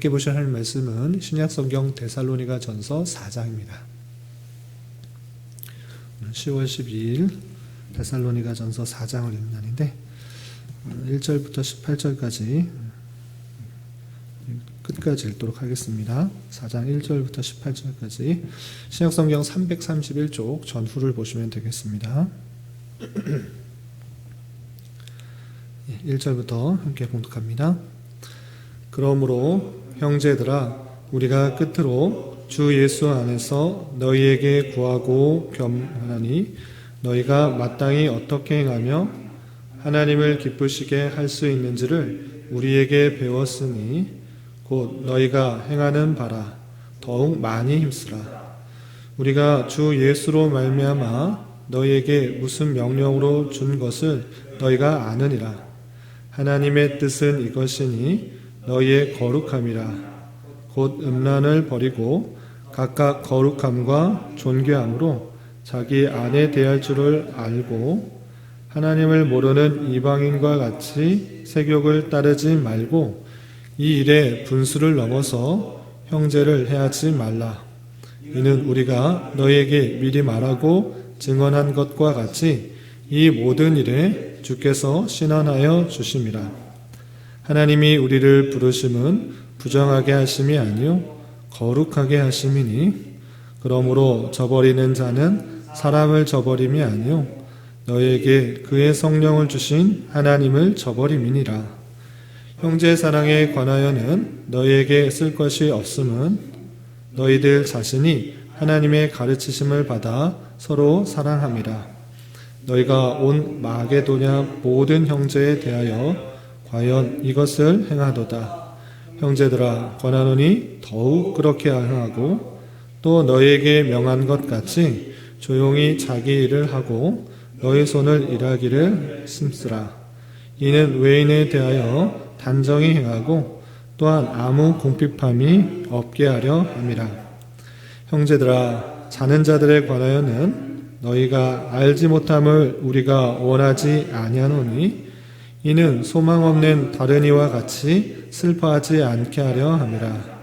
함께 보셔야 할 말씀은 신약성경 데살로니가 전서 4장입니다. 10월 12일 데살로니가 전서 4장을 읽는 날인데 1절부터 18절까지 끝까지 읽도록 하겠습니다. 4장 1절부터 18절까지 신약성경 331쪽 전후를 보시면 되겠습니다. 1절부터 함께 봉독합니다. 그러므로 형제들아 우리가 끝으로 주 예수 안에서 너희에게 구하고 겸하니 너희가 마땅히 어떻게 행하며 하나님을 기쁘시게 할 수 있는지를 우리에게 배웠으니 곧 너희가 행하는 바라 더욱 많이 힘쓰라. 우리가 주 예수로 말미암아 너희에게 무슨 명령으로 준 것을 너희가 아느니라. 하나님의 뜻은 이것이니 너희의 거룩함이라. 곧 음란을 버리고 각각 거룩함과 존귀함으로 자기 안에 대할 줄을 알고 하나님을 모르는 이방인과 같이 세욕을 따르지 말고 이 일에 분수를 넘어서 형제를 해하지 말라. 이는 우리가 너희에게 미리 말하고 증언한 것과 같이 이 모든 일에 주께서 신원하여 주심이라. 하나님이 우리를 부르심은 부정하게 하심이 아니요 거룩하게 하심이니 그러므로 저버리는 자는 사람을 저버림이 아니요 너희에게 그의 성령을 주신 하나님을 저버림이니라. 형제 사랑에 관하여는 너희에게 쓸 것이 없음은 너희들 자신이 하나님의 가르치심을 받아 서로 사랑함이라. 너희가 온 마게도냐 모든 형제에 대하여 과연 이것을 행하도다. 형제들아 권하노니 더욱 그렇게 행하고 또 너희에게 명한 것 같이 조용히 자기 일을 하고 너희 손을 일하기를 힘쓰라. 이는 외인에 대하여 단정히 행하고 또한 아무 궁핍함이 없게 하려 함이라. 형제들아 자는 자들에 관하여는 너희가 알지 못함을 우리가 원하지 아니하노니 이는 소망 없는 다른 이와 같이 슬퍼하지 않게 하려 함이라.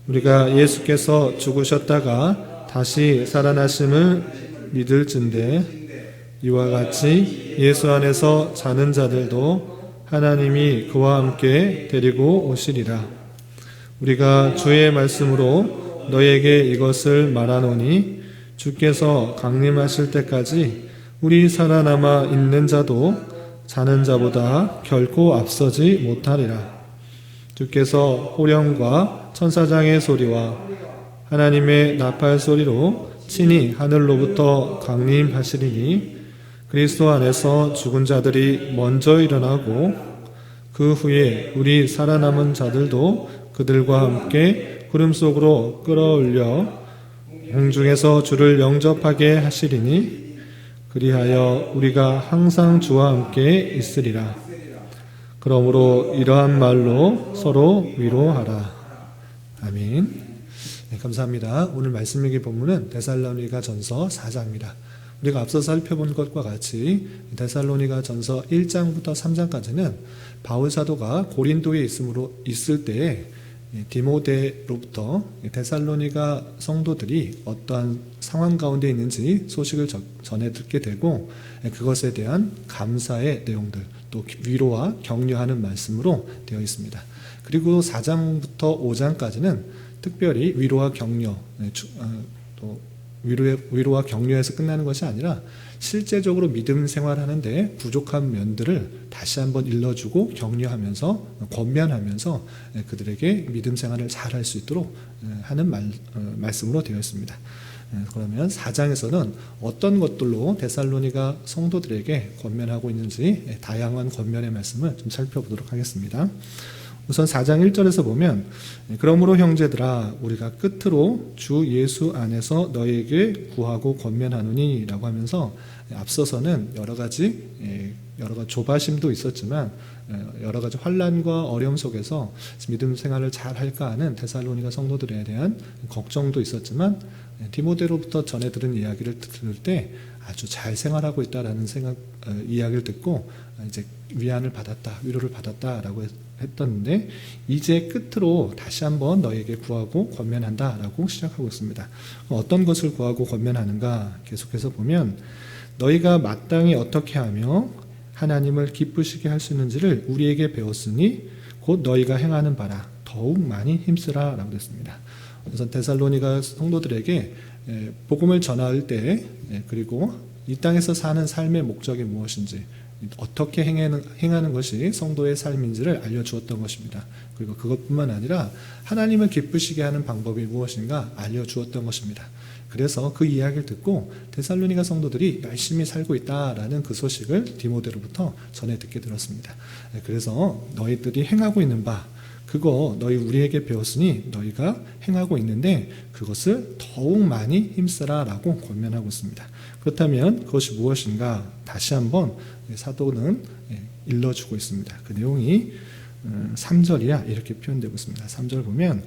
우리가 예수께서 죽으셨다가 다시 살아나심을 믿을진대 이와 같이 예수 안에서 자는 자들도 하나님이 그와 함께 데리고 오시리라. 우리가 주의 말씀으로 너희에게 이것을 말하노니 주께서 강림하실 때까지 우리 살아남아 있는 자도 자는 자보다 결코 앞서지 못하리라. 주께서 호령과 천사장의 소리와 하나님의 나팔 소리로 친히 하늘로부터 강림하시리니 그리스도 안에서 죽은 자들이 먼저 일어나고 그 후에 우리 살아남은 자들도 그들과 함께 구름 속으로 끌어올려 공중에서 주를 영접하게 하시리니 그리하여 우리가 항상 주와 함께 있으리라. 그러므로 이러한 말로 서로 위로하라. 아멘. 네, 감사합니다. 오늘 말씀 읽기 본문은 데살로니가 전서 4장입니다. 우리가 앞서 살펴본 것과 같이 데살로니가 전서 1장부터 3장까지는 바울 사도가 고린도에 있을 때에 디모데로부터 데살로니가 성도들이 어떠한 상황 가운데 있는지 소식을 전해 듣게 되고 그것에 대한 감사의 내용들 또 위로와 격려하는 말씀으로 되어 있습니다. 그리고 4장부터 5장까지는 특별히 위로와 격려 또 위로와 격려에서 끝나는 것이 아니라 실제적으로 믿음 생활하는데 부족한 면들을 다시 한번 일러주고 격려하면서 권면하면서 그들에게 믿음 생활을 잘할 수 있도록 하는 말씀으로 되어 있습니다. 그러면 4장에서는 어떤 것들로 데살로니가 성도들에게 권면하고 있는지 다양한 권면의 말씀을 좀 살펴보도록 하겠습니다. 우선 4장 1절에서 보면 그러므로 형제들아 우리가 끝으로 주 예수 안에서 너희에게 구하고 권면하노니 라고 하면서 앞서서는 여러 가지 조바심도 있었지만 여러 가지 환난과 어려움 속에서 믿음 생활을 잘 할까 하는 데살로니가 성도들에 대한 걱정도 있었지만 디모데로부터 전해 들은 이야기를 들을 때 아주 잘 생활하고 있다라는 이야기를 듣고 이제 위안을 받았다, 위로를 받았다라고 했던데, 이제 끝으로 다시 한번 너에게 구하고 권면한다라고 시작하고 있습니다. 어떤 것을 구하고 권면하는가 계속해서 보면, 너희가 마땅히 어떻게 하며 하나님을 기쁘시게 할 수 있는지를 우리에게 배웠으니 곧 너희가 행하는 바라 더욱 많이 힘쓰라 라고 됐습니다. 그래서 데살로니가 성도들에게 복음을 전할 때, 그리고 이 땅에서 사는 삶의 목적이 무엇인지, 어떻게 행하는 것이 성도의 삶인지를 알려주었던 것입니다. 그리고 그것뿐만 아니라 하나님을 기쁘시게 하는 방법이 무엇인가 알려주었던 것입니다. 그래서 그 이야기를 듣고 데살로니가 성도들이 열심히 살고 있다라는 그 소식을 디모데로부터 전해 듣게 들었습니다. 그래서 너희들이 행하고 있는 바, 그거 너희 우리에게 배웠으니 너희가 행하고 있는데 그것을 더욱 많이 힘쓰라 라고 권면하고 있습니다. 그렇다면 그것이 무엇인가 다시 한번 사도는 일러주고 있습니다. 그 내용이 3절이야 이렇게 표현되고 있습니다. 3절 보면,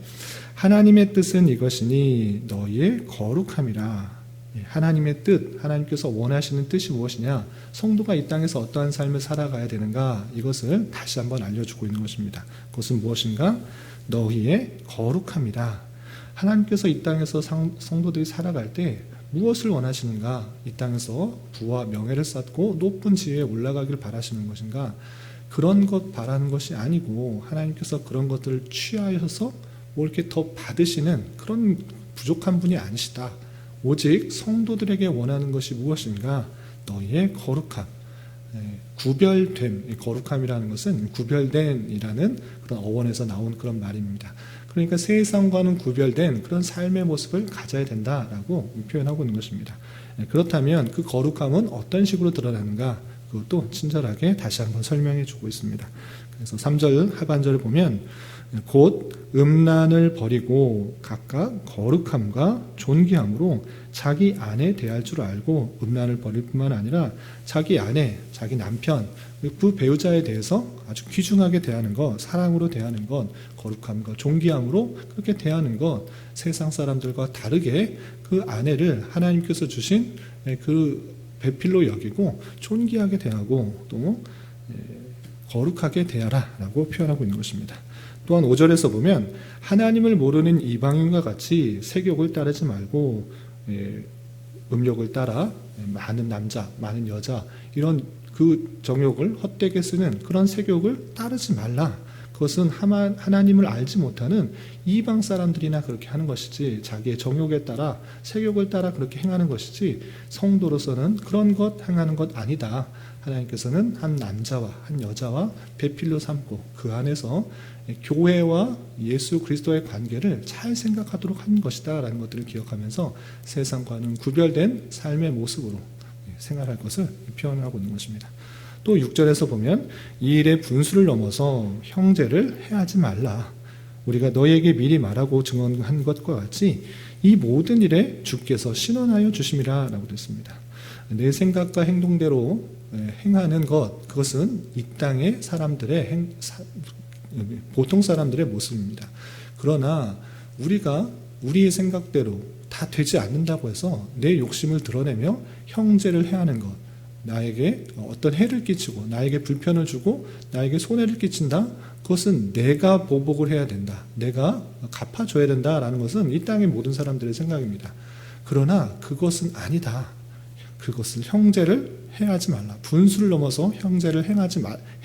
하나님의 뜻은 이것이니 너희의 거룩함이라. 하나님의 뜻, 하나님께서 원하시는 뜻이 무엇이냐, 성도가 이 땅에서 어떠한 삶을 살아가야 되는가, 이것을 다시 한번 알려주고 있는 것입니다. 그것은 무엇인가? 너희의 거룩함이다. 하나님께서 이 땅에서 성도들이 살아갈 때 무엇을 원하시는가? 이 땅에서 부와 명예를 쌓고 높은 지위에 올라가기를 바라시는 것인가? 그런 것 바라는 것이 아니고, 하나님께서 그런 것들을 취하여서 뭐 이렇게 더 받으시는 그런 부족한 분이 아니시다. 오직 성도들에게 원하는 것이 무엇인가? 너희의 거룩함, 구별됨. 거룩함이라는 것은 구별된이라는 그런 어원에서 나온 그런 말입니다. 그러니까 세상과는 구별된 그런 삶의 모습을 가져야 된다라고 표현하고 있는 것입니다. 그렇다면 그 거룩함은 어떤 식으로 드러나는가? 그것도 친절하게 다시 한번 설명해 주고 있습니다. 그래서 3절 하반절을 보면, 곧 음란을 버리고 각각 거룩함과 존귀함으로 자기 아내 대할 줄 알고, 음란을 버릴 뿐만 아니라 자기 아내, 자기 남편, 그 배우자에 대해서 아주 귀중하게 대하는 것, 사랑으로 대하는 것, 거룩함과 존귀함으로 그렇게 대하는 것, 세상 사람들과 다르게 그 아내를 하나님께서 주신 그 배필로 여기고 존귀하게 대하고 또 거룩하게 대하라 라고 표현하고 있는 것입니다. 또한 5절에서 보면, 하나님을 모르는 이방인과 같이 세욕을 따르지 말고 음욕을 따라 많은 남자, 많은 여자, 이런 그 정욕을 헛되게 쓰는 그런 세욕을 따르지 말라. 그것은 하나님을 알지 못하는 이방 사람들이나 그렇게 하는 것이지, 자기의 정욕에 따라 세욕을 따라 그렇게 행하는 것이지, 성도로서는 그런 것 행하는 것 아니다. 하나님께서는 한 남자와 한 여자와 배필로 삼고 그 안에서 교회와 예수 그리스도의 관계를 잘 생각하도록 한 것이다 라는 것들을 기억하면서 세상과는 구별된 삶의 모습으로 생활할 것을 표현하고 있는 것입니다. 또 6절에서 보면, 이 일의 분수를 넘어서 형제를 해하지 말라. 우리가 너희에게 미리 말하고 증언한 것과 같이 이 모든 일에 주께서 신원하여 주심이라 라고 됐습니다. 내 생각과 행동대로 행하는 것, 그것은 이 땅의 사람들의 보통 사람들의 모습입니다. 그러나 우리가 우리의 생각대로 다 되지 않는다고 해서 내 욕심을 드러내며 형제를 해하는 것, 나에게 어떤 해를 끼치고 나에게 불편을 주고 나에게 손해를 끼친다, 그것은 내가 보복을 해야 된다, 내가 갚아줘야 된다라는 것은 이 땅의 모든 사람들의 생각입니다. 그러나 그것은 아니다. 그것을 형제를 해하지 말라, 분수를 넘어서 형제를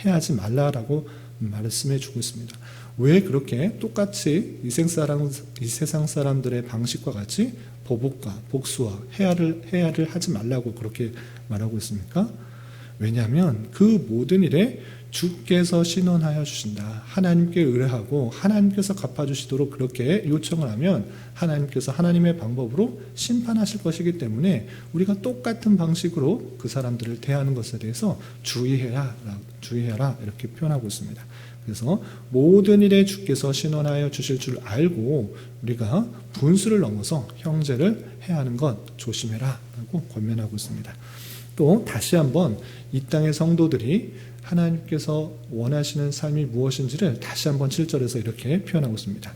해하지 말라라고 말씀해 주고 있습니다. 왜 그렇게 똑같이 이 세상 사람들의 방식과 같이 보복과 복수와 해야를 하지 말라고 그렇게 말하고 있습니까? 왜냐하면 그 모든 일에 주께서 신원하여 주신다. 하나님께 의뢰하고 하나님께서 갚아주시도록 그렇게 요청을 하면 하나님께서 하나님의 방법으로 심판하실 것이기 때문에 우리가 똑같은 방식으로 그 사람들을 대하는 것에 대해서 주의해라 이렇게 표현하고 있습니다. 그래서 모든 일에 주께서 신원하여 주실 줄 알고 우리가 분수를 넘어서 형제를 해하는 것 조심해라 라고 권면하고 있습니다. 또 다시 한번 이 땅의 성도들이 하나님께서 원하시는 삶이 무엇인지를 다시 한번 7절에서 이렇게 표현하고 있습니다.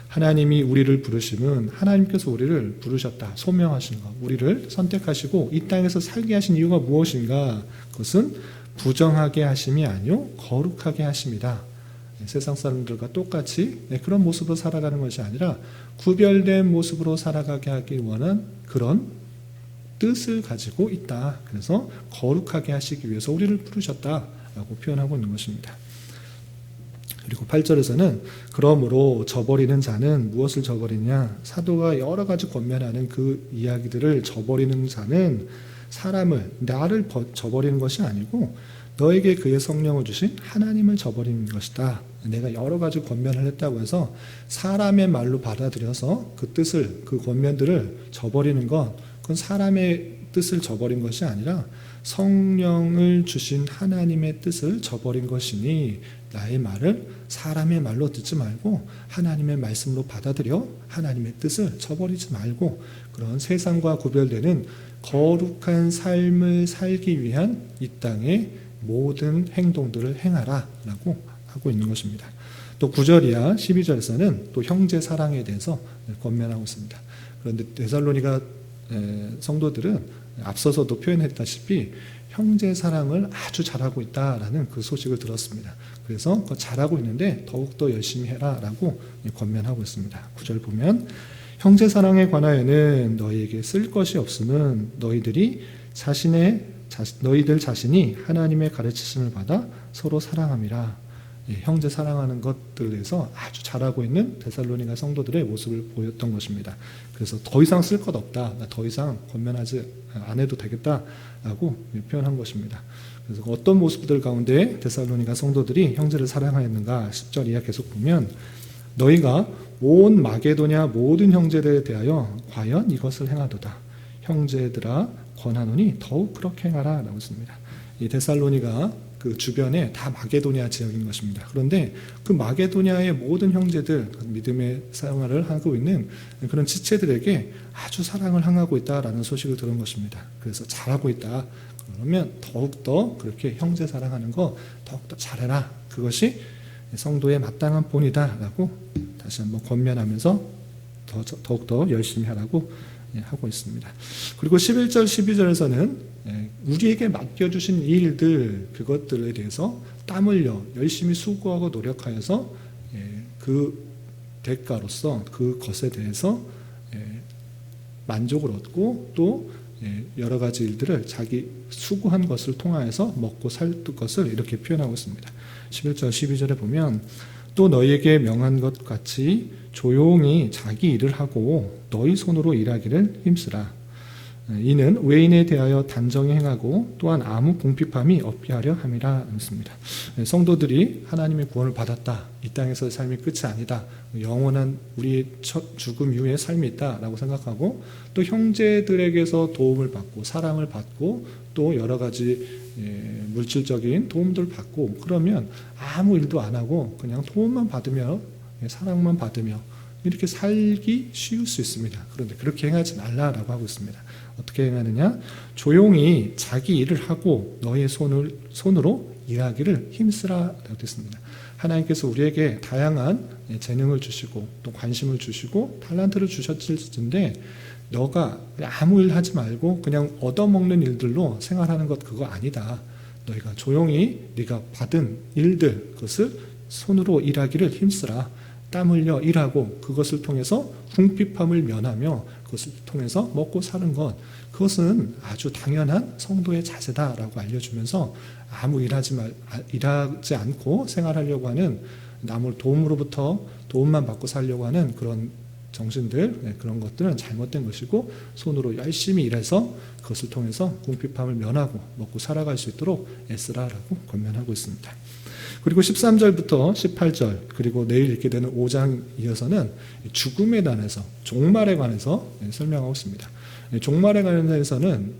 하나님이 우리를 부르심은 하나님께서 우리를 부르셨다. 소명하신 것. 우리를 선택하시고 이 땅에서 살게 하신 이유가 무엇인가? 그것은 부정하게 하심이 아니요 거룩하게 하심이다. 세상 사람들과 똑같이 그런 모습으로 살아가는 것이 아니라 구별된 모습으로 살아가게 하기 원한 그런 뜻을 가지고 있다. 그래서 거룩하게 하시기 위해서 우리를 부르셨다라고 표현하고 있는 것입니다. 그리고 8절에서는 그러므로 저버리는 자는 무엇을 저버리냐? 사도가 여러 가지 권면하는 그 이야기들을 저버리는 자는 사람을, 나를 저버리는 것이 아니고 너에게 그의 성령을 주신 하나님을 저버리는 것이다. 내가 여러 가지 권면을 했다고 해서 사람의 말로 받아들여서 그 뜻을, 그 권면들을 저버리는 것, 그건 사람의 뜻을 저버린 것이 아니라 성령을 주신 하나님의 뜻을 저버린 것이니 나의 말을 사람의 말로 듣지 말고 하나님의 말씀으로 받아들여 하나님의 뜻을 저버리지 말고 그런 세상과 구별되는 거룩한 삶을 살기 위한 이 땅의 모든 행동들을 행하라 라고 하고 있는 것입니다. 또 9절이야 12절에서는 또 형제 사랑에 대해서 권면하고 있습니다. 그런데 데살로니가 성도들은 앞서서도 표현했다시피 형제 사랑을 아주 잘하고 있다라는 그 소식을 들었습니다. 그래서 잘하고 있는데 더욱더 열심히 해라라고 권면하고 있습니다. 9절 보면 형제 사랑에 관하여는 너희에게 쓸 것이 없음은 너희들 자신이 하나님의 가르치심을 받아 서로 사랑함이라. 형제 사랑하는 것들에서 아주 잘하고 있는 데살로니가 성도들의 모습을 보였던 것입니다. 그래서 더 이상 쓸 것 없다. 더 이상 권면하지 안 해도 되겠다라고 표현한 것입니다. 그래서 어떤 모습들 가운데 데살로니가 성도들이 형제를 사랑하였는가 10절 이하 계속 보면 너희가 온 마게도냐 모든 형제들에 대하여 과연 이것을 행하도다. 형제들아 권하노니 더욱 그렇게 행하라 라고 했습니다. 이 데살로니가 그 주변에 다 마게도냐 지역인 것입니다. 그런데 그 마게도냐의 모든 형제들, 믿음의 생활을 하고 있는 그런 지체들에게 아주 사랑을 향하고 있다라는 소식을 들은 것입니다. 그래서 잘하고 있다. 그러면 더욱더 그렇게 형제 사랑하는 거 더욱더 잘해라. 그것이 성도의 마땅한 본이다라고 다시 한번 권면하면서 더욱더 열심히 하라고 하고 있습니다. 그리고 11절, 12절에서는 우리에게 맡겨주신 일들, 그것들에 대해서 땀 흘려 열심히 수고하고 노력하여서 그 대가로서 그것에 대해서 만족을 얻고 또 여러 가지 일들을 자기 수고한 것을 통하여서 먹고 살 것을 이렇게 표현하고 있습니다. 11절, 12절에 보면 또 너희에게 명한 것 같이 조용히 자기 일을 하고 너희 손으로 일하기를 힘쓰라. 이는 외인에 대하여 단정히 행하고 또한 아무 궁핍함이 없게 하려 함이라 했습니다. 성도들이 하나님의 구원을 받았다. 이 땅에서의 삶이 끝이 아니다. 영원한 우리의 죽음 이후의 삶이 있다라고 생각하고 또 형제들에게서 도움을 받고 사랑을 받고 또 여러 가지 물질적인 도움들 받고 그러면 아무 일도 안 하고 그냥 도움만 받으며 사랑만 받으며 이렇게 살기 쉬울 수 있습니다. 그런데 그렇게 행하지 말라라고 하고 있습니다. 어떻게 행하느냐? 조용히 자기 일을 하고 너의 손으로 일하기를 힘쓰라라고 했습니다. 하나님께서 우리에게 다양한 재능을 주시고 또 관심을 주시고 탤런트를 주셨을 텐데 너가 아무 일 하지 말고 그냥 얻어먹는 일들로 생활하는 것 그거 아니다. 너희가 조용히 네가 받은 일들 그것을 손으로 일하기를 힘쓰라. 땀 흘려 일하고 그것을 통해서 궁핍함을 면하며 그것을 통해서 먹고 사는 것 그것은 아주 당연한 성도의 자세다라고 알려주면서 아무 일하지 않고 생활하려고 하는 남을 도움으로부터 도움만 받고 살려고 하는 그런 정신들 그런 것들은 잘못된 것이고 손으로 열심히 일해서 그것을 통해서 궁핍함을 면하고 먹고 살아갈 수 있도록 애쓰라라고 권면하고 있습니다. 그리고 13절부터 18절 그리고 내일 읽게 되는 5장 이어서는 죽음에 관해서 종말에 관해서 설명하고 있습니다. 종말에 관해서는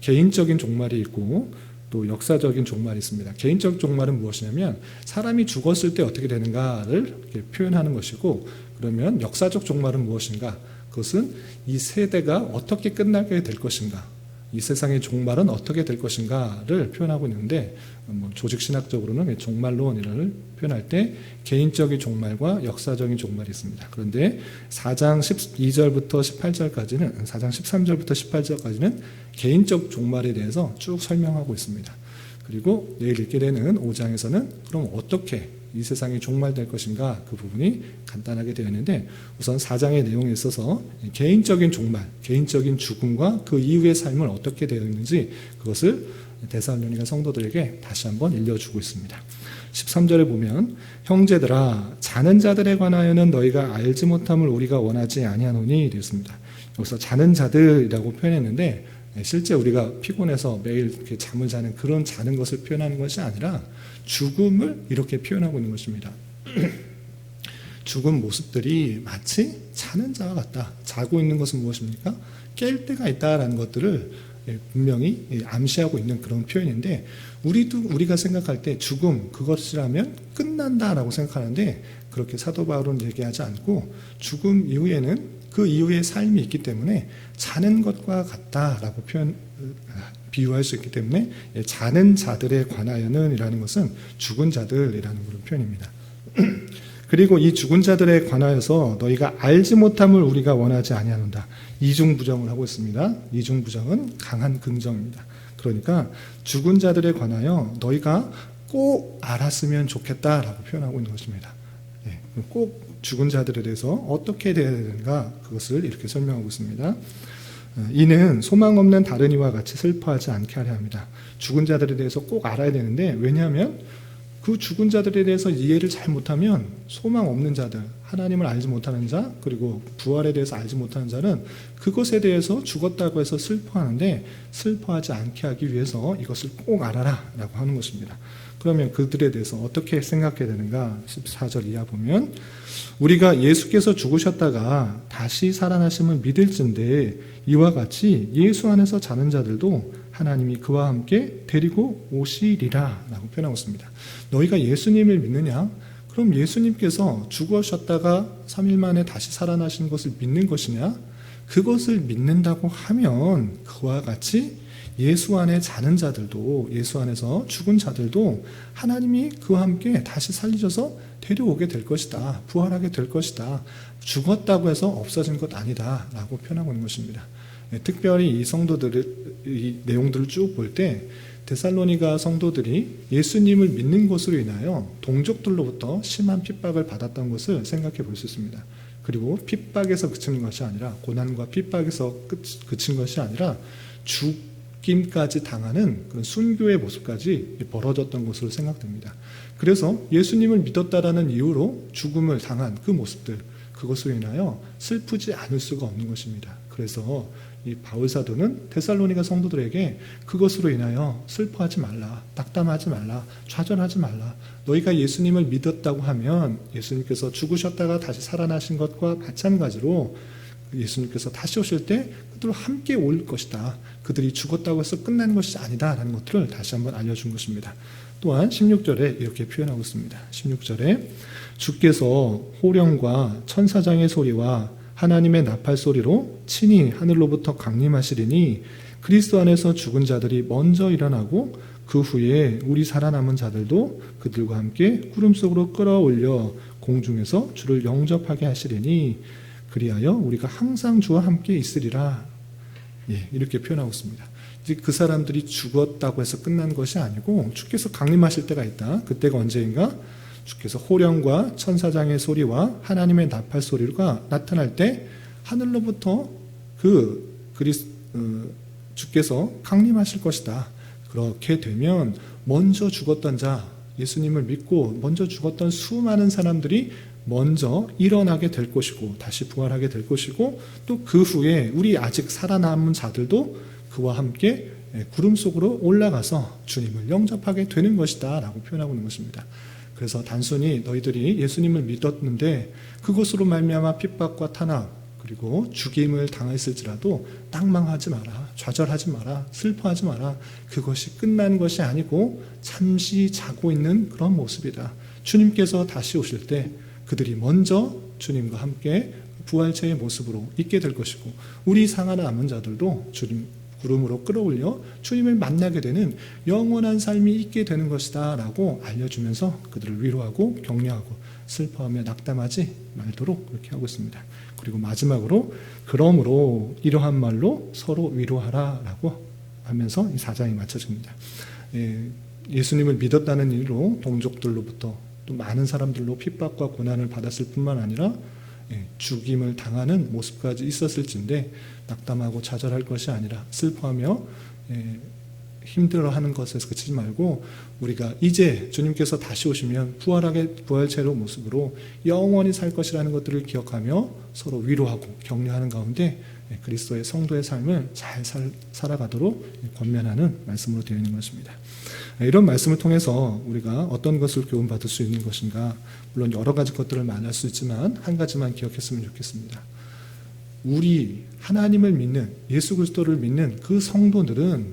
개인적인 종말이 있고 또 역사적인 종말이 있습니다. 개인적 종말은 무엇이냐면 사람이 죽었을 때 어떻게 되는가를 이렇게 표현하는 것이고 그러면 역사적 종말은 무엇인가? 그것은 이 세대가 어떻게 끝나게 될 것인가? 이 세상의 종말은 어떻게 될 것인가를 표현하고 있는데, 조직신학적으로는 종말론이라를 표현할 때 개인적인 종말과 역사적인 종말이 있습니다. 그런데 4장 12절부터 18절까지는, 4장 13절부터 18절까지는 개인적 종말에 대해서 쭉 설명하고 있습니다. 그리고 내일 읽게 되는 5장에서는 그럼 어떻게 이 세상이 종말될 것인가, 그 부분이 간단하게 되어 있는데, 우선 4장의 내용에 있어서 개인적인 종말, 개인적인 죽음과 그 이후의 삶을 어떻게 되어 있는지 그것을 데살로니가 성도들에게 다시 한번 일러주고 있습니다. 13절에 보면 형제들아 자는 자들에 관하여는 너희가 알지 못함을 우리가 원하지 아니하노니 되었습니다. 여기서 자는 자들이라고 표현했는데 실제 우리가 피곤해서 매일 이렇게 잠을 자는 그런 자는 것을 표현하는 것이 아니라 죽음을 이렇게 표현하고 있는 것입니다. 죽은 모습들이 마치 자는 자와 같다. 자고 있는 것은 무엇입니까? 깰 때가 있다라는 것들을 분명히 암시하고 있는 그런 표현인데, 우리가 생각할 때 죽음 그것이라면 끝난다라고 생각하는데 그렇게 사도 바울은 얘기하지 않고 죽음 이후에는 그 이후의 삶이 있기 때문에 자는 것과 같다라고 비유할 수 있기 때문에 자는 자들에 관하여는 이라는 것은 죽은 자들이라는 그런 표현입니다. 그리고 이 죽은 자들에 관하여서 너희가 알지 못함을 우리가 원하지 아니하노라. 이중부정을 하고 있습니다. 이중부정은 강한 긍정입니다. 그러니까 죽은 자들에 관하여 너희가 꼭 알았으면 좋겠다라고 표현하고 있는 것입니다. 꼭 죽은 자들에 대해서 어떻게 되어야 되는가, 그것을 이렇게 설명하고 있습니다. 이는 소망 없는 다른 이와 같이 슬퍼하지 않게 하려 합니다. 죽은 자들에 대해서 꼭 알아야 되는데, 왜냐하면 그 죽은 자들에 대해서 이해를 잘 못하면 소망 없는 자들, 하나님을 알지 못하는 자, 그리고 부활에 대해서 알지 못하는 자는 그것에 대해서 죽었다고 해서 슬퍼하는데 슬퍼하지 않게 하기 위해서 이것을 꼭 알아라 라고 하는 것입니다. 그러면 그들에 대해서 어떻게 생각해야 되는가? 14절 이하 보면 우리가 예수께서 죽으셨다가 다시 살아나심을 믿을진데 이와 같이 예수 안에서 자는 자들도 하나님이 그와 함께 데리고 오시리라 라고 표현하고 있습니다. 너희가 예수님을 믿느냐? 그럼 예수님께서 죽으셨다가 3일 만에 다시 살아나신 것을 믿는 것이냐? 그것을 믿는다고 하면 그와 같이 예수 안에 자는 자들도, 예수 안에서 죽은 자들도 하나님이 그와 함께 다시 살리셔서 데려오게 될 것이다. 부활하게 될 것이다. 죽었다고 해서 없어진 것 아니다 라고 표현하고 있는 것입니다. 특별히 이 성도들의 이 내용들을 쭉 볼 때 데살로니가 성도들이 예수님을 믿는 것으로 인하여 동족들로부터 심한 핍박을 받았던 것을 생각해 볼 수 있습니다. 그리고 핍박에서 그치는 것이 아니라, 고난과 핍박에서 그친 것이 아니라 죽임까지 당하는 그런 순교의 모습까지 벌어졌던 것으로 생각됩니다. 그래서 예수님을 믿었다라는 이유로 죽음을 당한 그 모습들, 그것으로 인하여 슬프지 않을 수가 없는 것입니다. 그래서 이 바울 사도는 데살로니가 성도들에게 그것으로 인하여 슬퍼하지 말라, 낙담하지 말라, 좌절하지 말라. 너희가 예수님을 믿었다고 하면 예수님께서 죽으셨다가 다시 살아나신 것과 마찬가지로 예수님께서 다시 오실 때 그들과 함께 올 것이다. 그들이 죽었다고 해서 끝나는 것이 아니다라는 것들을 다시 한번 알려준 것입니다. 또한 16절에 이렇게 표현하고 있습니다. 16절에 주께서 호령과 천사장의 소리와 하나님의 나팔 소리로 친히 하늘로부터 강림하시리니 그리스도 안에서 죽은 자들이 먼저 일어나고 그 후에 우리 살아남은 자들도 그들과 함께 구름 속으로 끌어올려 공중에서 주를 영접하게 하시리니 그리하여 우리가 항상 주와 함께 있으리라. 이렇게 표현하고 있습니다. 그 사람들이 죽었다고 해서 끝난 것이 아니고 주께서 강림하실 때가 있다. 그때가 언제인가? 주께서 호령과 천사장의 소리와 하나님의 나팔 소리가 나타날 때 하늘로부터 주께서 강림하실 것이다. 그렇게 되면 먼저 죽었던 자, 예수님을 믿고 먼저 죽었던 수많은 사람들이 먼저 일어나게 될 것이고 다시 부활하게 될 것이고 또 그 후에 우리 아직 살아남은 자들도 그와 함께 구름 속으로 올라가서 주님을 영접하게 되는 것이다 라고 표현하고 있는 것입니다. 그래서 단순히 너희들이 예수님을 믿었는데 그것으로 말미암아 핍박과 탄압 그리고 죽임을 당했을지라도 낙망하지 마라, 좌절하지 마라, 슬퍼하지 마라. 그것이 끝난 것이 아니고 잠시 자고 있는 그런 모습이다. 주님께서 다시 오실 때 그들이 먼저 주님과 함께 부활체의 모습으로 있게 될 것이고 우리 살아남은 자들도 주님 구름으로 끌어올려 주님을 만나게 되는 영원한 삶이 있게 되는 것이다 라고 알려주면서 그들을 위로하고 격려하고 슬퍼하며 낙담하지 말도록 그렇게 하고 있습니다. 그리고 마지막으로 그러므로 이러한 말로 서로 위로하라 라고 하면서 이 4장이 마쳐집니다. 예수님을 믿었다는 일로 동족들로부터 또 많은 사람들로 핍박과 고난을 받았을 뿐만 아니라 죽임을 당하는 모습까지 있었을진데 낙담하고 좌절할 것이 아니라 슬퍼하며 힘들어하는 것에서 그치지 말고 우리가 이제 주님께서 다시 오시면 부활체로 모습으로 영원히 살 것이라는 것들을 기억하며 서로 위로하고 격려하는 가운데 그리스도의 성도의 삶을 잘 살아가도록 권면하는 말씀으로 되어 있는 것입니다. 이런 말씀을 통해서 우리가 어떤 것을 교훈받을 수 있는 것인가, 물론 여러 가지 것들을 말할 수 있지만 한 가지만 기억했으면 좋겠습니다. 우리 하나님을 믿는, 예수 그리스도를 믿는 그 성도들은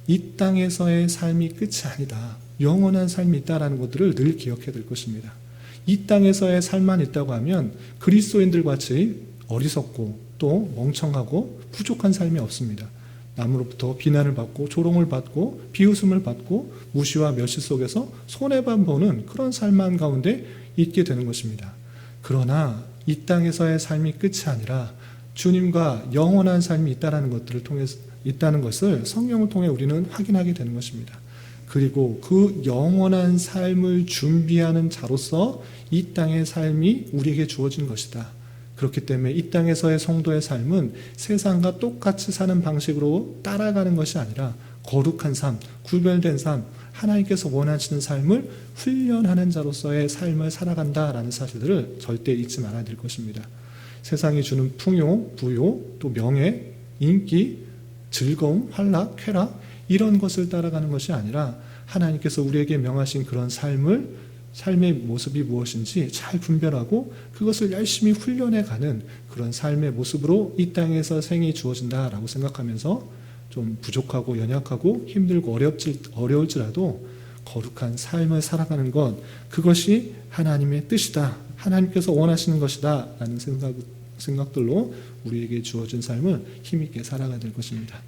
이 땅에서의 삶이 끝이 아니다, 영원한 삶이 있다는 것들을 늘 기억해야 될 것입니다. 이 땅에서의 삶만 있다고 하면 그리스도인들 같이 어리석고 또 멍청하고 부족한 삶이 없습니다. 남으로부터 비난을 받고 조롱을 받고 비웃음을 받고 무시와 멸시 속에서 손해만 보는 그런 삶만 가운데 있게 되는 것입니다. 그러나 이 땅에서의 삶이 끝이 아니라 주님과 영원한 삶이 있다는 것들을 통해서 있다는 것을 성경을 통해 우리는 확인하게 되는 것입니다. 그리고 그 영원한 삶을 준비하는 자로서 이 땅의 삶이 우리에게 주어진 것이다. 그렇기 때문에 이 땅에서의 성도의 삶은 세상과 똑같이 사는 방식으로 따라가는 것이 아니라 거룩한 삶, 구별된 삶, 하나님께서 원하시는 삶을 훈련하는 자로서의 삶을 살아간다라는 사실들을 절대 잊지 말아야 될 것입니다. 세상이 주는 풍요, 부요, 또 명예, 인기, 즐거움, 환락, 쾌락 이런 것을 따라가는 것이 아니라 하나님께서 우리에게 명하신 그런 삶의 모습이 무엇인지 잘 분별하고 그것을 열심히 훈련해가는 그런 삶의 모습으로 이 땅에서 생이 주어진다라고 생각하면서 좀 부족하고 연약하고 힘들고 어려울지라도 거룩한 삶을 살아가는 것, 그것이 하나님의 뜻이다, 하나님께서 원하시는 것이다 라는 생각들로 우리에게 주어진 삶을 힘있게 살아가야 될 것입니다.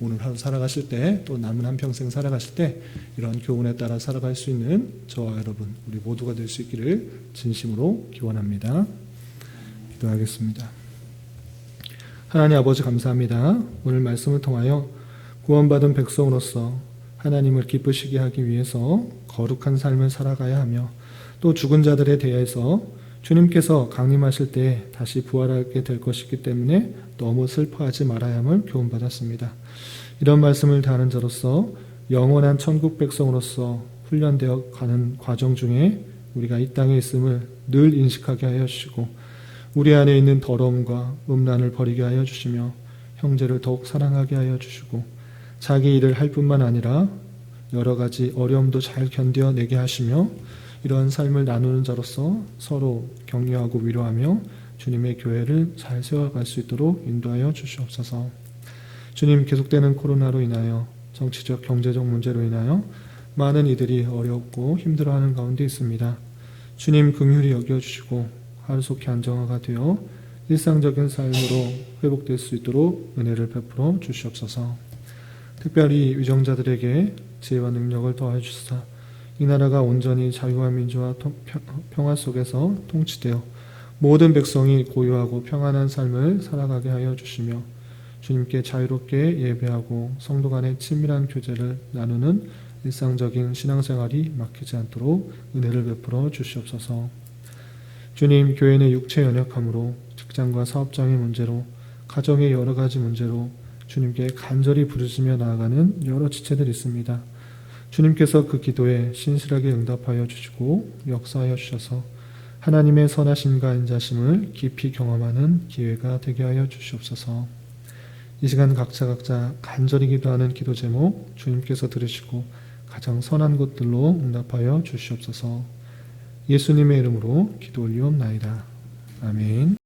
오늘 하루 살아가실 때, 또 남은 한평생 살아가실 때 이런 교훈에 따라 살아갈 수 있는 저와 여러분, 우리 모두가 될 수 있기를 진심으로 기원합니다. 기도하겠습니다. 하나님 아버지 감사합니다. 오늘 말씀을 통하여 구원받은 백성으로서 하나님을 기쁘시게 하기 위해서 거룩한 삶을 살아가야 하며, 또 죽은 자들에 대해서 주님께서 강림하실 때 다시 부활하게 될 것이기 때문에 너무 슬퍼하지 말아야 함을 교훈받았습니다. 이런 말씀을 다하는 자로서 영원한 천국 백성으로서 훈련되어 가는 과정 중에 우리가 이 땅에 있음을 늘 인식하게 하여 주시고, 우리 안에 있는 더러움과 음란을 버리게 하여 주시며 형제를 더욱 사랑하게 하여 주시고, 자기 일을 할 뿐만 아니라 여러 가지 어려움도 잘 견뎌내게 하시며, 이러한 삶을 나누는 자로서 서로 격려하고 위로하며 주님의 교회를 잘 세워갈 수 있도록 인도하여 주시옵소서. 주님, 계속되는 코로나로 인하여 정치적, 경제적 문제로 인하여 많은 이들이 어렵고 힘들어하는 가운데 있습니다. 주님, 긍휼히 여겨주시고 하루속히 안정화가 되어 일상적인 삶으로 회복될 수 있도록 은혜를 베풀어 주시옵소서. 특별히 위정자들에게 지혜와 능력을 더하여 주시사 이 나라가 온전히 자유와 민주와 평화 속에서 통치되어 모든 백성이 고요하고 평안한 삶을 살아가게 하여 주시며, 주님께 자유롭게 예배하고 성도 간의 친밀한 교제를 나누는 일상적인 신앙생활이 막히지 않도록 은혜를 베풀어 주시옵소서. 주님, 교회 내 육체 연약함으로, 직장과 사업장의 문제로, 가정의 여러 가지 문제로 주님께 간절히 부르짖며 나아가는 여러 지체들이 있습니다. 주님께서 그 기도에 신실하게 응답하여 주시고 역사하여 주셔서 하나님의 선하심과 인자심을 깊이 경험하는 기회가 되게 하여 주시옵소서. 이 시간 각자 간절히 기도하는 기도 제목 주님께서 들으시고 가장 선한 것들로 응답하여 주시옵소서. 예수님의 이름으로 기도 올리옵나이다. 아멘.